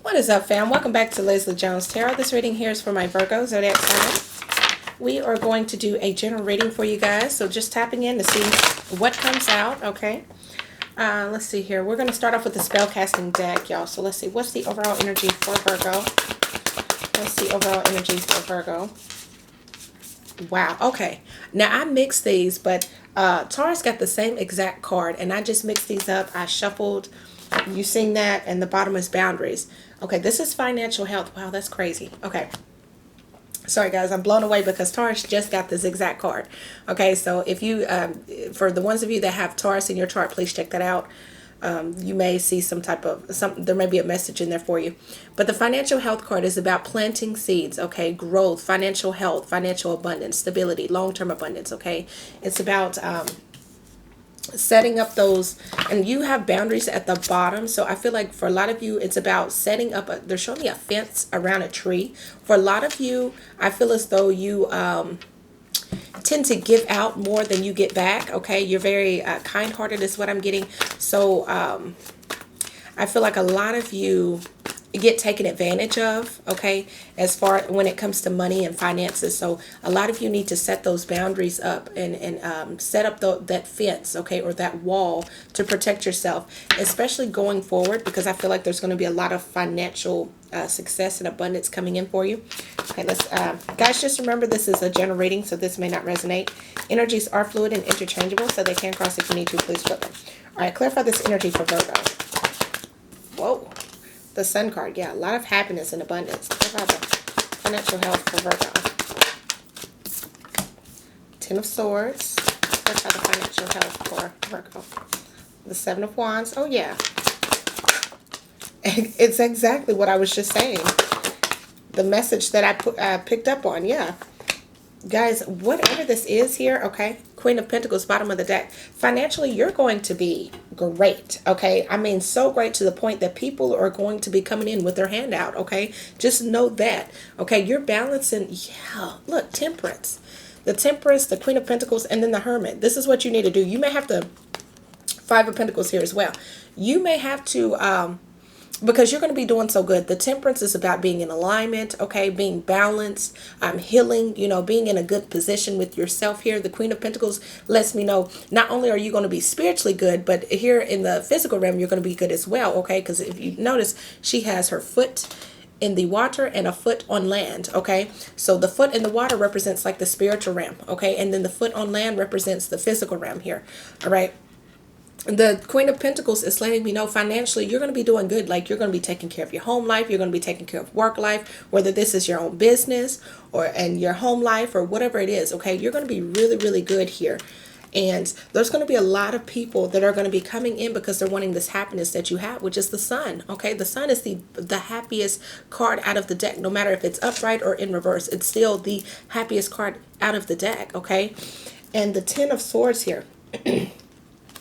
What is up, fam? Welcome back to Lesley Jones Tarot. This reading here is for my Virgo zodiac sign. We are going to do a general reading for you guys, so just tapping in to see what comes out, okay? Let's see here. We're going to start off with the spellcasting deck, y'all. So let's see. What's the overall energy for Virgo? What's the overall energy for Virgo? Wow, okay. Now, I mixed these, but Taurus got the same exact card, and I just mixed these up. I shuffled. You seen that? And the bottom is boundaries. Okay, this is financial health. Wow, that's crazy. Okay. Sorry, guys. I'm blown away because Taurus just got this exact card. Okay, so if you, for the ones of you that have Taurus in your chart, please check that out. You may see some type of, there may be a message in there for you. But the financial health card is about planting seeds, okay? Growth, financial health, financial abundance, stability, long-term abundance, okay? It's about setting up those, and you have boundaries at the bottom. So I feel like for a lot of you, it's about setting up they're showing me a fence around a tree. For a lot of you, I feel as though you tend to give out more than you get back, okay? You're very kind-hearted is what I'm getting. So I feel like a lot of you get taken advantage of, okay, as far when it comes to money and finances. So a lot of you need to set those boundaries up and set up that fence, okay, or that wall to protect yourself, especially going forward, because I feel like there's going to be a lot of financial success and abundance coming in for you. Okay, let's guys, just remember this is a general reading, so this may not resonate. Energies are fluid and interchangeable, so they can cross if you need to. Please flip them. All right, clarify this energy for Virgo. Whoa. The Sun card, yeah, a lot of happiness and abundance. Clarify the financial health for Virgo. Ten of Swords. Clarify the financial health for Virgo. The Seven of Wands. Oh, yeah. It's exactly what I was just saying. The message that I picked up on, yeah. Guys, whatever this is here, okay, Queen of Pentacles, bottom of the deck, financially, you're going to be great, okay? I mean, so great to the point that people are going to be coming in with their hand out, okay? Just know that, okay? You're balancing, yeah, look, Temperance. The Temperance, the Queen of Pentacles, and then the Hermit. This is what you need to do. You may have to, Five of Pentacles here as well. You may have to, because you're going to be doing so good. The Temperance is about being in alignment, okay, being balanced, healing, you know, being in a good position with yourself here. The Queen of Pentacles lets me know not only are you going to be spiritually good, but here in the physical realm, you're going to be good as well, okay? Because if you notice, she has her foot in the water and a foot on land, okay? So the foot in the water represents like the spiritual realm, okay? And then the foot on land represents the physical realm here, all right? The Queen of Pentacles is letting me know financially you're going to be doing good. Like you're going to be taking care of your home life. You're going to be taking care of work life, whether this is your own business and your home life or whatever it is. Okay, you're going to be really, really good here. And there's going to be a lot of people that are going to be coming in because they're wanting this happiness that you have, which is the Sun. Okay, the Sun is the happiest card out of the deck. No matter if it's upright or in reverse, it's still the happiest card out of the deck. Okay, and the Ten of Swords here.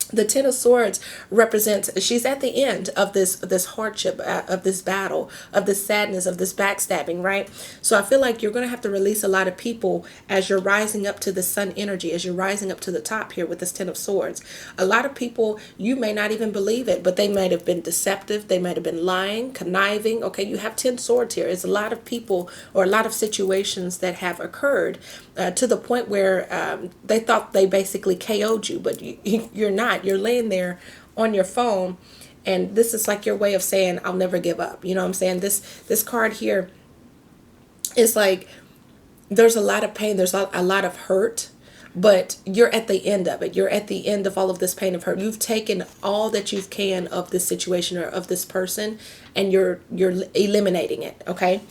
The Ten of Swords represents, she's at the end of this hardship, of this battle, of this sadness, of this backstabbing, right? So I feel like you're going to have to release a lot of people as you're rising up to the Sun energy, as you're rising up to the top here with this Ten of Swords. A lot of people, you may not even believe it, but they might have been deceptive. They might have been lying, conniving. Okay, you have 10 swords here. It's a lot of people or a lot of situations that have occurred to the point where they thought they basically KO'd you, but you're not. You're laying there on your phone, and this is like your way of saying, I'll never give up. You know what I'm saying? This card here is like, there's a lot of pain. There's a lot of hurt, but you're at the end of it. You're at the end of all of this pain of hurt. You've taken all that you can of this situation or of this person, and you're eliminating it, okay?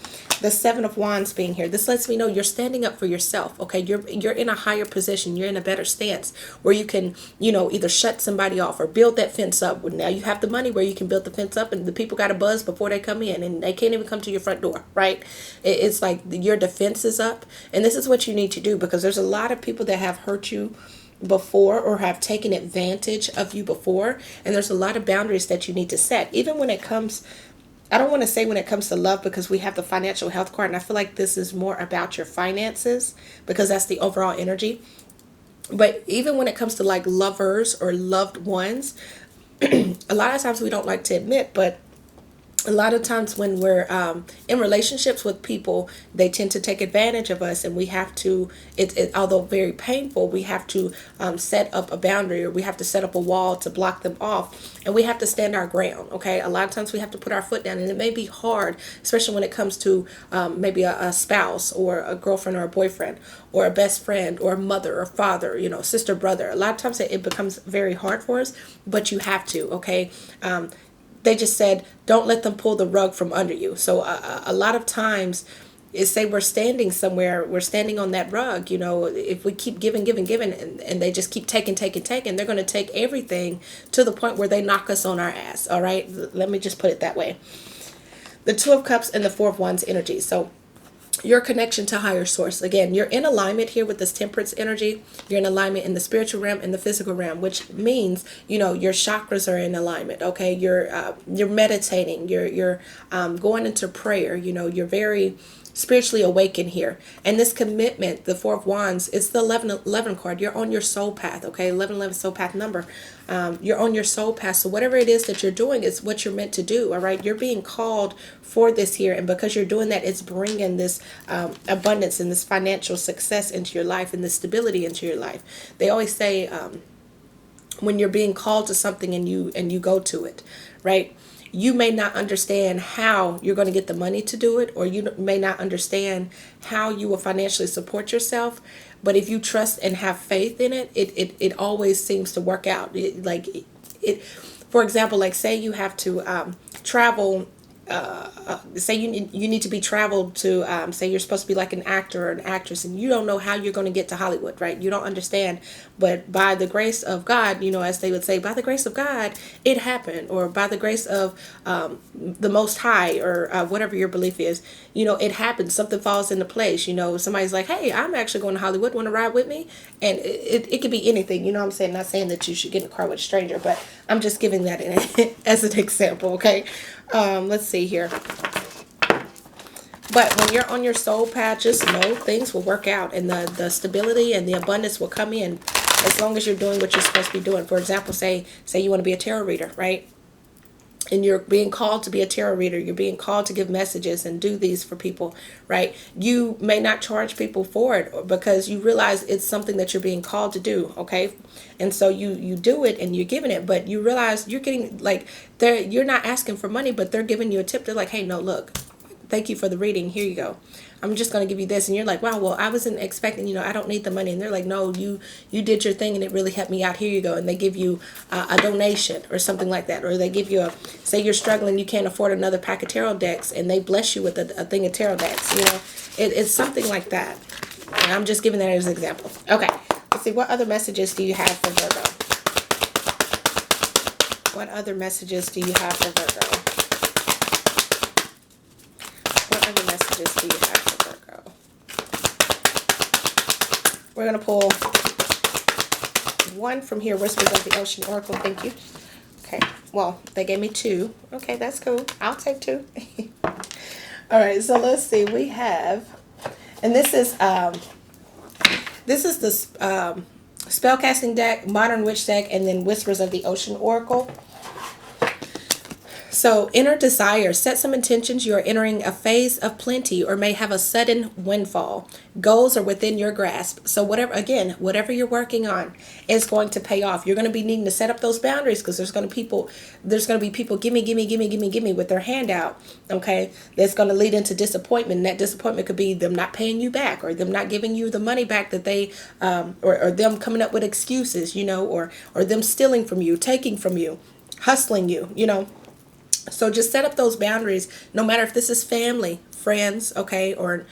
The Seven of Wands being here, this lets me know you're standing up for yourself, okay? You're in a higher position. You're in a better stance where you can, you know, either shut somebody off or build that fence up. Now you have the money where you can build the fence up, and the people got to buzz before they come in, and they can't even come to your front door, right? It's like your defense is up, and this is what you need to do, because there's a lot of people that have hurt you before or have taken advantage of you before, and there's a lot of boundaries that you need to set. Even when it comes, I don't want to say when it comes to love, because we have the financial health card, and I feel like this is more about your finances because that's the overall energy. But even when it comes to like lovers or loved ones, a lot of times we don't like to admit, but a lot of times when we're in relationships with people, they tend to take advantage of us, and we have to, although very painful, we have to set up a boundary, or we have to set up a wall to block them off, and we have to stand our ground. Okay, a lot of times we have to put our foot down, and it may be hard, especially when it comes to maybe a spouse, or a girlfriend, or a boyfriend, or a best friend, or a mother or father, sister, brother. A lot of times it becomes very hard for us, but you have to. Okay. They just said, don't let them pull the rug from under you. So a lot of times, say we're standing somewhere, we're standing on that rug, if we keep giving, and they just keep taking, they're going to take everything to the point where they knock us on our ass. All right. Let me just put it that way. The Two of Cups and the Four of Wands energy. So your connection to higher source. Again, you're in alignment here with this Temperance energy. You're in alignment in the spiritual realm and the physical realm, which means, your chakras are in alignment. Okay. You're meditating, you're going into prayer, you're very spiritually awakened here. And this commitment, the Four of Wands, it's the 11 card. You're on your soul path. Okay. 11 soul path number. You're on your soul path. So whatever it is that you're doing, it's what you're meant to do. All right. You're being called for this here. And because you're doing that, it's bringing this abundance and this financial success into your life, and this stability into your life. They always say, when you're being called to something and you go to it, right? You may not understand how you're going to get the money to do it, or you may not understand how you will financially support yourself. But if you trust and have faith in it, it always seems to work out. For example, like say you have to travel. Say you need to be traveled to, say you're supposed to be like an actor or an actress, and you don't know how you're going to get to Hollywood, right? You don't understand, but by the grace of God, as they would say, by the grace of God, it happened, or by the grace of the Most High, or whatever your belief is, it happens. Something falls into place. Somebody's like, hey, I'm actually going to Hollywood. Want to ride with me? And it could be anything. You know what I'm saying? Not saying that you should get in a car with a stranger, but I'm just giving that as an example. Okay. Let's see here. But when you're on your soul path, just know things will work out, and the stability and the abundance will come in as long as you're doing what you're supposed to be doing. For example, say you want to be a tarot reader, right? And you're being called to be a tarot reader. You're being called to give messages and do these for people, right? You may not charge people for it because you realize it's something that you're being called to do, okay? And so you do it and you're giving it, but you realize you're getting you're not asking for money, but they're giving you a tip. They're like, hey, no, look, thank you for the reading. Here you go. I'm just going to give you this. And you're like, wow, well, I wasn't expecting, I don't need the money. And they're like, no, you did your thing and it really helped me out. Here you go. And they give you a donation or something like that. Or they give you say you're struggling, you can't afford another pack of tarot decks, and they bless you with a thing of tarot decks. It's something like that. And I'm just giving that as an example. Okay. Let's see. What other messages do you have for Virgo? What other messages do you have for Virgo? What other messages do you have for Virgo? We're going to pull one from here, Whispers of the Ocean Oracle. Thank you. Okay. Well, they gave me two. Okay, that's cool. I'll take two. All right, so let's see. We have, and this is the spellcasting deck, Modern Witch deck, and then Whispers of the Ocean Oracle. So, inner desire. Set some intentions. You are entering a phase of plenty or may have a sudden windfall. Goals are within your grasp. So, whatever you're working on is going to pay off. You're going to be needing to set up those boundaries because there's going to be people gimme with their hand out. Okay, that's going to lead into disappointment. And that disappointment could be them not paying you back, or them not giving you the money back that they, or them coming up with excuses, or them stealing from you, taking from you, hustling you, So just set up those boundaries, no matter if this is family, friends, okay, or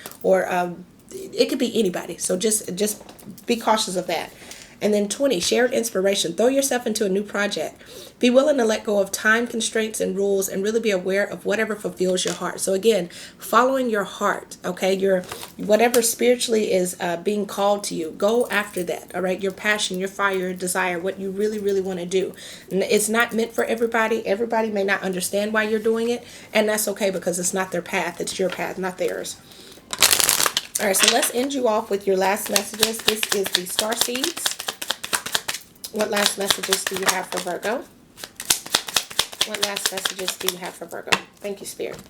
it could be anybody. So just be cautious of that. And then 20, shared inspiration. Throw yourself into a new project. Be willing to let go of time constraints and rules and really be aware of whatever fulfills your heart. So again, following your heart, okay, your whatever spiritually is being called to you, go after that, all right? Your passion, your fire, your desire, what you really, really want to do. And it's not meant for everybody. Everybody may not understand why you're doing it, and that's okay because it's not their path. It's your path, not theirs. All right, so let's end you off with your last messages. This is the Star Seeds. What last messages do you have for Virgo? What last messages do you have for Virgo? Thank you, Spirit.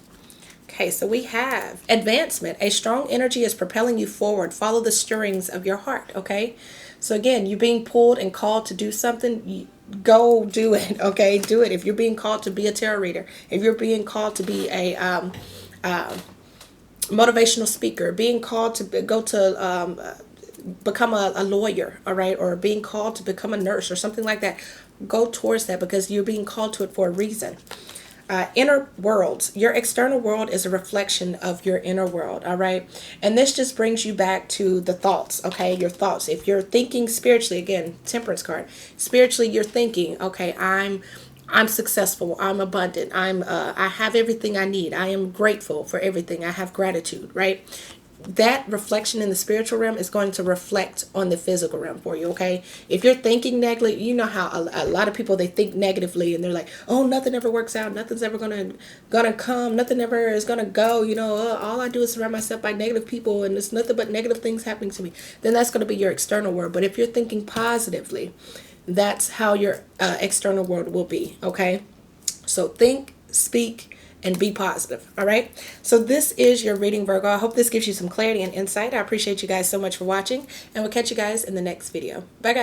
Okay, so we have advancement. A strong energy is propelling you forward. Follow the stirrings of your heart, okay? So again, you're being pulled and called to do something, go do it, okay? Do it. If you're being called to be a tarot reader, if you're being called to be a motivational speaker, being called to go to become a lawyer, all right, or being called to become a nurse or something like that, go towards that because you're being called to it for a reason. Inner worlds. Your external world is a reflection of your inner world, all right? And this just brings you back to the thoughts, okay? Your thoughts. If you're thinking spiritually, again, Temperance card. Spiritually, you're thinking, okay, I'm successful, I'm abundant, I have everything I need, I am grateful for everything, I have gratitude, right? That reflection in the spiritual realm is going to reflect on the physical realm for you, okay? If you're thinking negatively, you know how a lot of people, they think negatively and they're like, oh, nothing ever works out, nothing's ever gonna come, nothing ever is gonna go, all I do is surround myself by negative people and it's nothing but negative things happening to me. Then that's going to be your external world. But if you're thinking positively, that's how your external world will be, okay? So think, speak, and be positive, all right? So this is your reading, Virgo. I hope this gives you some clarity and insight. I appreciate you guys so much for watching, and we'll catch you guys in the next video. Bye, guys.